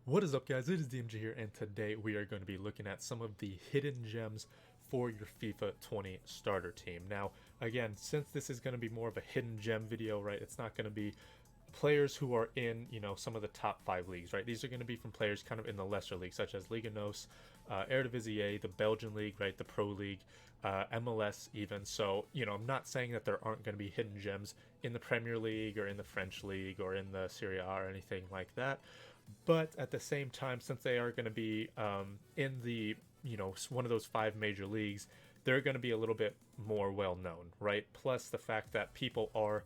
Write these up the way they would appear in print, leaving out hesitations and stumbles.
What is up, guys? It is DMG here, and today we are going to be looking at some of the hidden gems for your FIFA 20 starter team. Now, again, since this is going to be more of a hidden gem video, right, it's not going to be players who are in, some of the top 5 leagues, right? These are going to be from players kind of in the lesser leagues, such as Liga Nos, Eredivisie, the Belgian League, right, the Pro League, MLS even. So, I'm not saying that there aren't going to be hidden gems in the Premier League or in the French League or in the Serie A or anything like that. But at the same time, since they are going to be in the, one of those 5 major leagues, they're going to be a little bit more well known, right? Plus the fact that people are,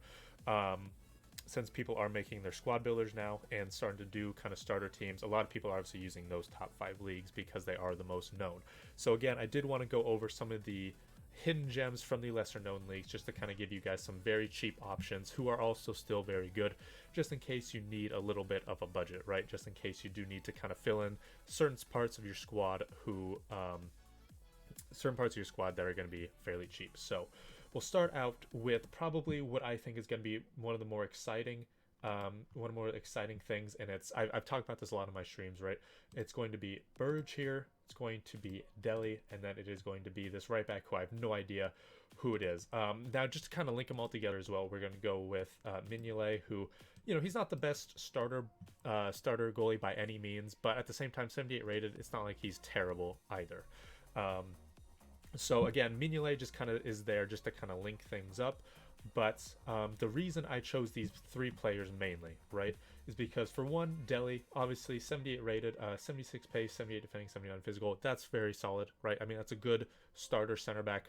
since people are making their squad builders now and starting to do kind of starter teams, a lot of people are obviously using those top 5 leagues because they are the most known. So again, I did want to go over some of the hidden gems from the lesser known leagues just to kind of give you guys some very cheap options who are also still very good, just in case you need a little bit of a budget, right? Just in case you do need to kind of fill in certain parts of your squad that are going to be fairly cheap. So we'll start out with probably what I think is going to be one of the more exciting things, and I've talked about this a lot in my streams, right? It's going to be Burge here, it's going to be Deli, and then it is going to be this right back who I have no idea who it is. Now, just to kind of link them all together as well, we're going to go with Mignolet, who, he's not the best starter goalie by any means, but at the same time, 78 rated, it's not like he's terrible either. So again, Mignolet just kind of is there just to kind of link things up. But the reason I chose these 3 players mainly, right, is because for one, Deli, obviously 78 rated, 76 pace, 78 defending, 79 physical. That's very solid, right? I mean, that's a good starter center back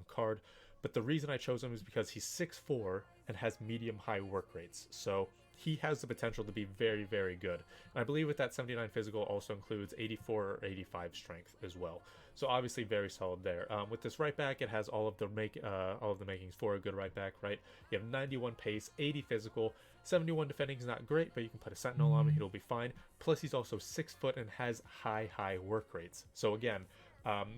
card. But the reason I chose him is because he's 6'4" and has medium-high work rates. So he has the potential to be very, very good. And I believe with that 79 physical also includes 84 or 85 strength as well. So obviously very solid there. With this right back, it has all of the makings for a good right back, right? You have 91 pace, 80 physical, 71 defending is not great, but you can put a sentinel on him, he'll be fine. Plus he's also 6 foot and has high work rates. So again,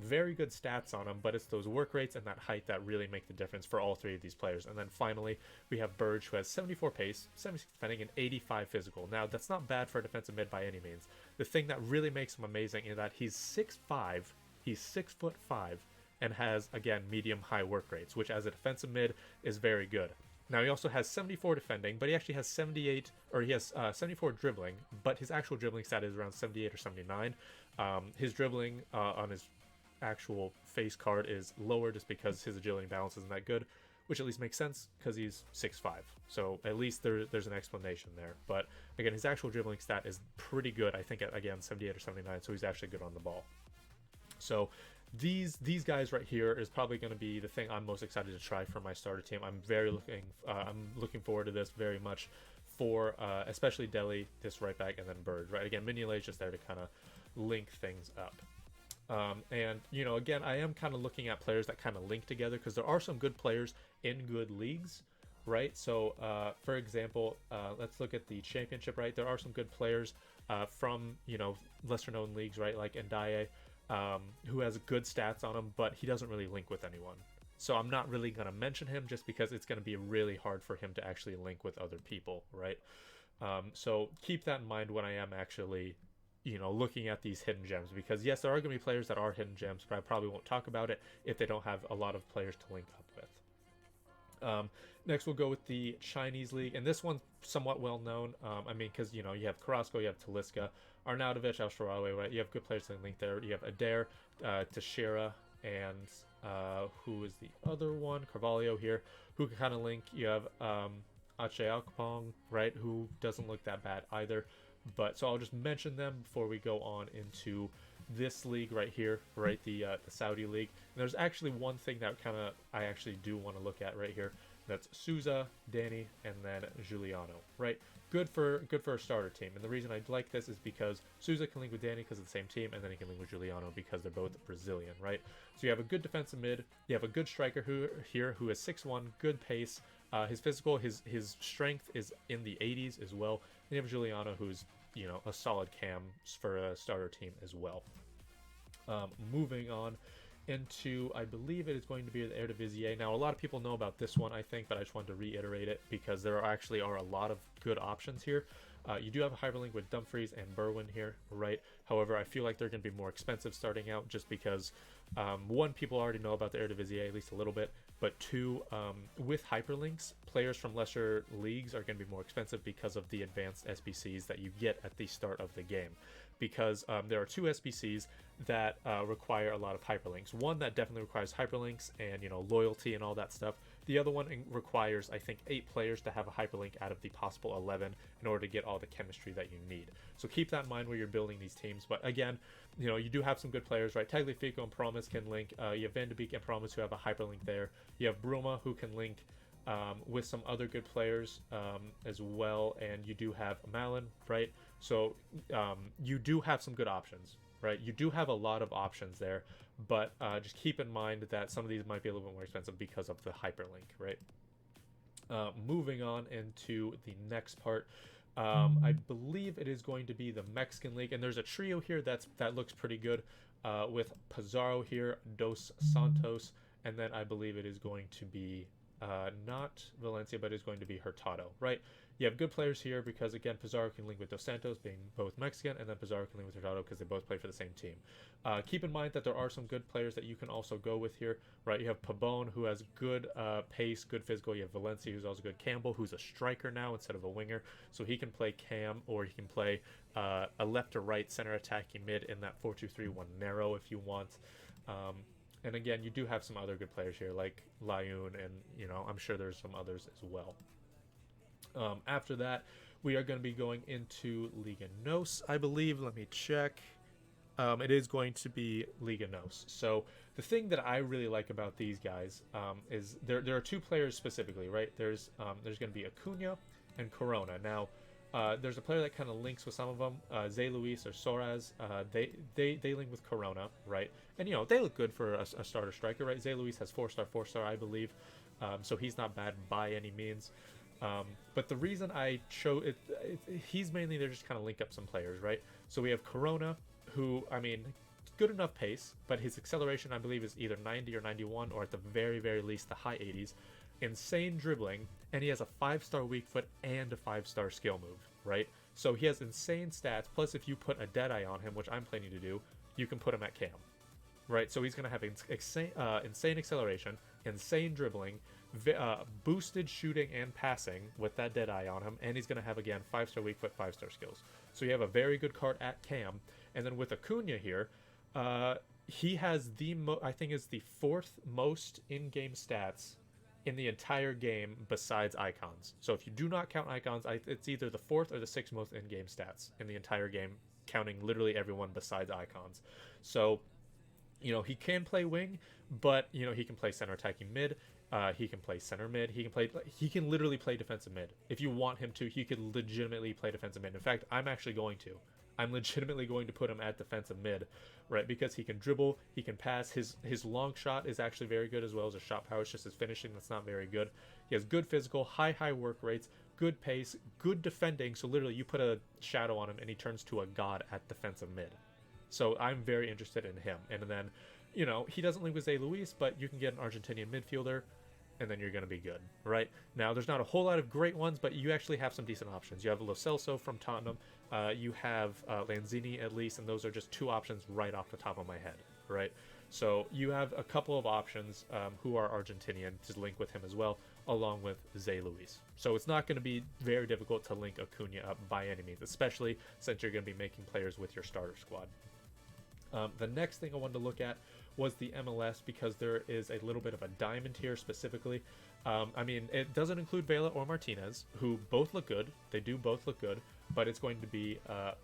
very good stats on him, but it's those work rates and that height that really make the difference for all 3 of these players. And then finally, we have Burge, who has 74 pace, 76 defending, and 85 physical. Now, that's not bad for a defensive mid by any means. The thing that really makes him amazing is that he's 6'5", he's 6'5", and has, again, medium-high work rates, which as a defensive mid is very good. Now, he also has 74 defending, but he actually has 74 dribbling, but his actual dribbling stat is around 78 or 79. His dribbling on his actual face card is lower just because his agility and balance isn't that good, which at least makes sense because he's 6'5". So at least there's an explanation there. But again, his actual dribbling stat is pretty good. I think, again, 78 or 79, so he's actually good on the ball. So these guys right here is probably going to be the thing I'm most excited to try for my starter team. I'm looking forward to this very much for especially Deli, this right back, and then Bird, right? Again, Mignolet is just there to kind of link things up. And, again, I am kind of looking at players that kind of link together because there are some good players in good leagues, right? So, for example, let's look at the championship, right? There are some good players from, lesser known leagues, right? Like Ndiaye, who has good stats on him, but he doesn't really link with anyone. So I'm not really going to mention him just because it's going to be really hard for him to actually link with other people, right? So keep that in mind when I am actually looking at these hidden gems, because yes, there are going to be players that are hidden gems, but I probably won't talk about it if they don't have a lot of players to link up with. Next, we'll go with the Chinese league, and this one's somewhat well known. Because you have Carrasco, you have Talisca, Arnautovic, Al-Sharawi, right? You have good players to link there. You have Adair, Teixeira, and who is the other one? Carvalho here, who can kind of link. You have Ache Alkapong, right? Who doesn't look that bad either. But so I'll just mention them before we go on into this league right here, right? The Saudi league. And there's actually one thing that I actually do want to look at right here. That's Souza, Danny, and then Giuliano, right? Good for a starter team. And the reason I like this is because Souza can link with Danny because of the same team, and then he can link with Giuliano because they're both Brazilian, right? So you have a good defensive mid. You have a good striker who is 6'1", good pace. His physical, his strength is in the 80s as well. And you have Giuliano, who's a solid cam for a starter team as well. Moving on into, I believe it is going to be the Eredivisie. Now, a lot of people know about this one, I think, but I just wanted to reiterate it because there actually are a lot of good options here. You do have a hyperlink with Dumfries and Berwin here, right? However, I feel like they're going to be more expensive starting out just because, one, people already know about the Eredivisie at least a little bit, but two, with hyperlinks, players from lesser leagues are going to be more expensive because of the advanced SBCs that you get at the start of the game. Because there are two SBCs that require a lot of hyperlinks. One that definitely requires hyperlinks and, you know, loyalty and all that stuff. The other one requires, I think, 8 players to have a hyperlink out of the possible 11 in order to get all the chemistry that you need. So keep that in mind when you're building these teams. But again, you know, you do have some good players, right? Tagliafico and Promise can link. You have Van de Beek and Promise who have a hyperlink there. You have Bruma who can link with some other good players as well. And you do have Malin, right? So you do have some good options, right? You do have a lot of options there, but just keep in mind that some of these might be a little bit more expensive because of the hyperlink, right? Moving on into the next part, I believe it is going to be the Mexican League, and there's a trio here that looks pretty good with Pizarro here, Dos Santos, and then I believe it is going to be not Valencia, but it's going to be Hurtado, right? You have good players here because, again, Pizarro can link with Dos Santos, being both Mexican, and then Pizarro can link with Hurtado because they both play for the same team. Keep in mind that there are some good players that you can also go with here, right? You have Pabon, who has good pace, good physical. You have Valencia, who's also good. Campbell, who's a striker now instead of a winger, so he can play cam, or he can play a left or right center attacking mid in that 4-2-3-1 narrow if you want. And again, you do have some other good players here, like Layun, and, you know, I'm sure there's some others as well. After that, we are going to be going into Liga Nos, I believe. Let me check. It is going to be Liga Nos. So the thing that I really like about these guys is there are two players specifically, right? There's going to be Acuna and Corona. Now, there's a player that kind of links with some of them, Zé Luis or Soares. They link with Corona, right? And, you know, they look good for a starter striker, right? Zé Luis has 4-star, I believe. So he's not bad by any means. But the reason I chose it, he's mainly there just kind of link up some players, right? So we have Corona, who, I mean, good enough pace, but his acceleration, I believe, is either 90 or 91, or at the very, very least, the high 80s. Insane dribbling, and he has a 5-star weak foot and a 5-star skill move, right? So he has insane stats, plus if you put a Deadeye on him, which I'm planning to do, you can put him at cam, right? So he's going to have insane acceleration, insane dribbling, boosted shooting and passing with that Deadeye on him, and he's going to have, again, 5-star weak foot, 5-star skills. So you have a very good card at cam, and then with Acuna here, he has I think is the 4th most in-game stats in the entire game besides icons. So if you do not count icons, it's either the 4th or the 6th most in-game stats in the entire game, counting literally everyone besides icons. So, you know, he can play wing, but, you know, he can play center attacking mid. He can play center mid. He can literally play defensive mid. If you want him to, he could legitimately play defensive mid. In fact, I'm legitimately going to put him at defensive mid, right? Because he can dribble, he can pass. His long shot is actually very good, as well as his shot power. It's just his finishing that's not very good. He has good physical, high work rates, good pace, good defending. So literally, you put a shadow on him, and he turns to a god at defensive mid. So I'm very interested in him. And then, you know, he doesn't link with Zé Luis, but you can get an Argentinian midfielder, and then you're going to be good, right? Now, there's not a whole lot of great ones, but you actually have some decent options. You have Lo Celso from Tottenham. You have Lanzini, at least, and those are just 2 options right off the top of my head, right? So you have a couple of options who are Argentinian to link with him as well, along with Zé Luis. So it's not going to be very difficult to link Acuna up by any means, especially since you're going to be making players with your starter squad. The next thing I wanted to look at was the MLS, because there is a little bit of a diamond here specifically. I mean, it doesn't include Vela or Martinez, who both look good. They do both look good, but it's going to be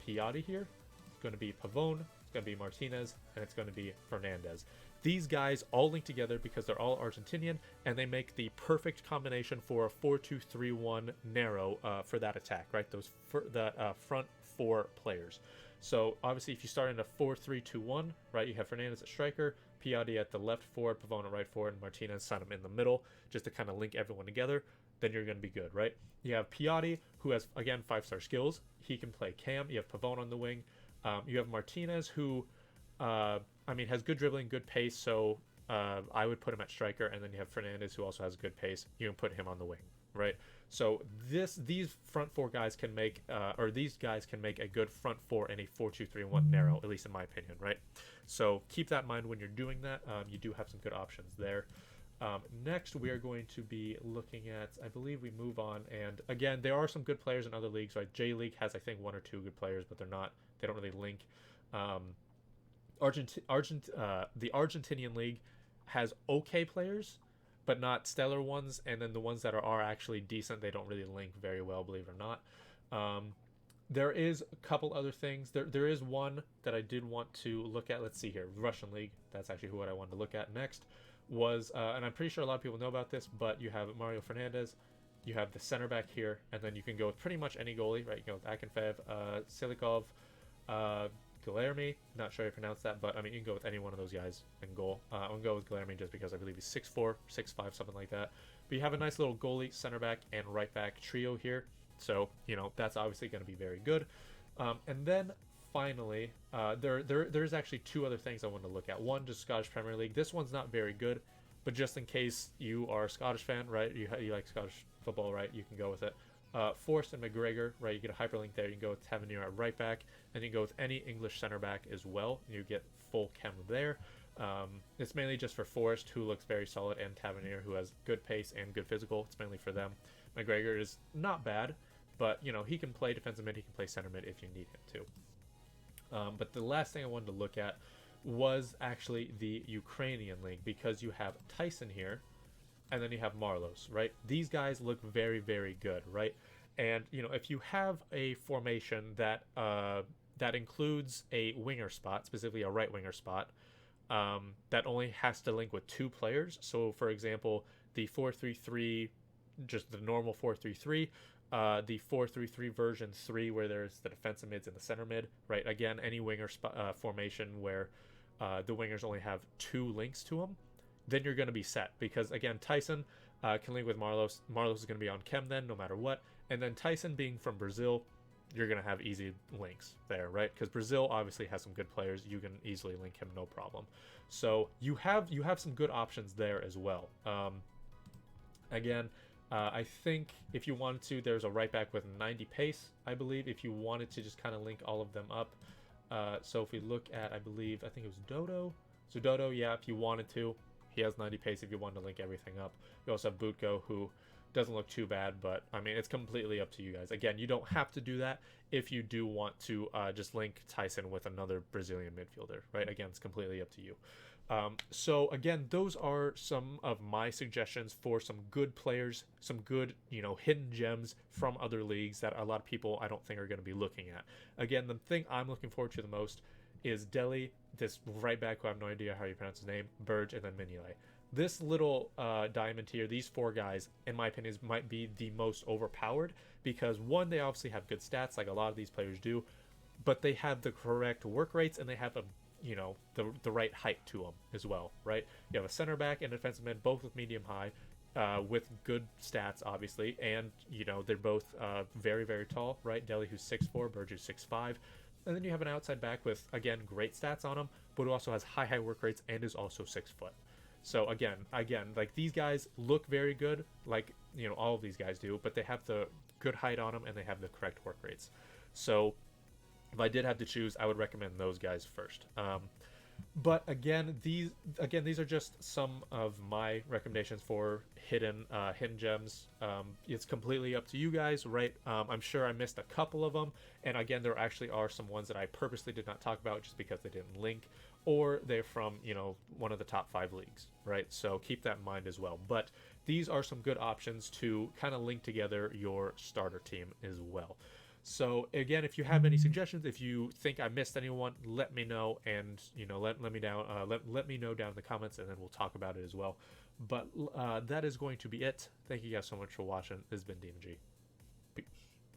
Piatti here. It's going to be Pavone. It's going to be Martinez, and it's going to be Fernandez. These guys all link together because they're all Argentinian, and they make the perfect combination for a 4-2-3-1 narrow for that attack, right? Those front 4 players. So obviously, if you start in a 4-3-2-1, right, you have Fernandez at striker, Piatti at the left forward, Pavone at right forward, and Martinez sign him in the middle, just to kind of link everyone together. Then you're going to be good, right? You have Piatti, who has, again, 5-star skills. He can play cam. You have Pavone on the wing. You have Martinez, who, I mean, has good dribbling, good pace. So I would put him at striker. And then you have Fernandez, who also has good pace. You can put him on the wing, right? So these front four guys can make these guys can make a good front four in a 4-2-3-1 narrow, at least in my opinion, right? So keep that in mind when you're doing that. You do have some good options there. Next, we are going to be looking at, I believe we move on, and again, there are some good players in other leagues, right? J League has, I think, one or two good players, but they don't really link. The Argentinian league has okay players, but not stellar ones, and then the ones that are actually decent, they don't really link very well, believe it or not. There is a couple other things. There is one that I did want to look at. Let's see here. Russian league. That's actually what I wanted to look at next. Was and I'm pretty sure a lot of people know about this, but you have Mario Fernandez, you have the center back here, and then you can go with pretty much any goalie, right? You can go with Akinfev, Silikov, Guilherme. Not sure how you pronounce that, but I mean you can go with any one of those guys in goal. I'm gonna go with Guilherme just because I believe he's 6'4", 6'5", something like that. But you have a nice little goalie, center back, and right back trio here, so that's obviously going to be very good. And then finally, there's actually two other things I want to look at. One, just Scottish Premier League. This one's not very good, but just in case you are a Scottish fan, right? You like Scottish football, right? You can go with it. Forrest and McGregor, right? You get a hyperlink there. You can go with Tavernier at right back, and you can go with any English center back as well. You get full chem there. It's mainly just for Forrest, who looks very solid, and Tavernier, who has good pace and good physical. It's mainly for them. McGregor is not bad, but he can play defensive mid. He can play center mid if you need him to. But the last thing I wanted to look at was actually the Ukrainian league, because you have Tyson here, and then you have Marlos, right? These guys look very, very good, right? And if you have a formation that that includes a winger spot, specifically a right winger spot, that only has to link with two players. So, for example, the 4-3-3, just the normal 4-3-3. The 4-3-3 version 3, where there's the defensive mids and the center mid, right? Again, any winger formation where the wingers only have two links to them, then you're going to be set. Because, again, Tyson can link with Marlos. Marlos is going to be on chem then, no matter what. And then Tyson being from Brazil, you're going to have easy links there, right? Because Brazil obviously has some good players. You can easily link him, no problem. So you have some good options there as well. Again, I think if you wanted to, there's a right back with 90 pace, I believe, if you wanted to just kind of link all of them up. So if we look at, I think it was Dodo. So Dodo, yeah, if you wanted to, he has 90 pace if you wanted to link everything up. You also have Butko, who doesn't look too bad, but I mean, it's completely up to you guys. Again, you don't have to do that if you do want to just link Tyson with another Brazilian midfielder, right? Again, it's completely up to you. So again, those are some of my suggestions for some good players, some good, hidden gems from other leagues that a lot of people I don't think are going to be looking at. Again, the thing I'm looking forward to the most is Deli, this right back who I have no idea how you pronounce his name, Burge, and then Mignolet. This little diamond here, these four guys, in my opinion, might be the most overpowered because, one, they obviously have good stats, like a lot of these players do, but they have the correct work rates and they have the right height to them as well, right? You have a center back and a defensive mid, both with medium high, with good stats, obviously, and they're both very, very tall, right? Deli, who's 6'4", Burge, who's 6'5", and then you have an outside back with, again, great stats on him, but who also has high work rates and is also 6 foot. So again, like these guys look very good, like all of these guys do, but they have the good height on them and they have the correct work rates. So if I did have to choose, I would recommend those guys first. But again, these are just some of my recommendations for hidden gems. It's completely up to you guys, right? I'm sure I missed a couple of them, and again, there actually are some ones that I purposely did not talk about just because they didn't link, or they're from one of the top 5 leagues, right? So keep that in mind as well. But these are some good options to kind of link together your starter team as well. So again, if you have any suggestions, if you think I missed anyone, let me know, and let me know down in the comments, and then we'll talk about it as well. But that is going to be it. Thank you guys so much for watching. This has been DMG. Peace.